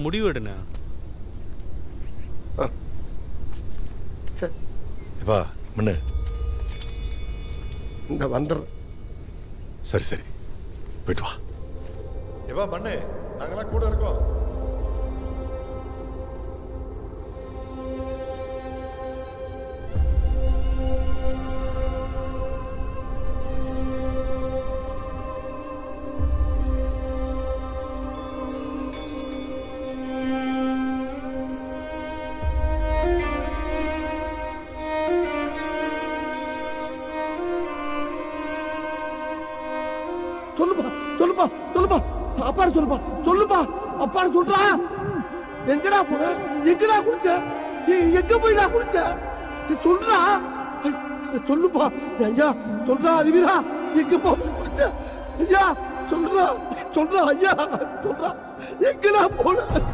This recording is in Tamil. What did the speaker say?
முடிவெடுண்ணே. எப்பா மண்ணு இந்த வந்துடுறேன். சரி சரி போயிட்டு வா. எப்பா மண்ணு நாங்கெல்லாம் கூட இருக்கோம். சொல்லுப்பா சொல்லுப்பா சொல்லுப்பா அப்பாடு சொல்லுப்பா சொல்லுப்பா அப்பாடு சொல்றா. எங்கடா போன? எங்கடா குடிச்ச? எங்க போய் நான் குடிச்ச? சொல்றா சொல்லுப்பா ஐயா. சொல்றா அறிவீரா எங்க போ குடிச்ச? ஐயா சொல்றா சொல்றா ஐயா சொல்றா எங்கடா போன?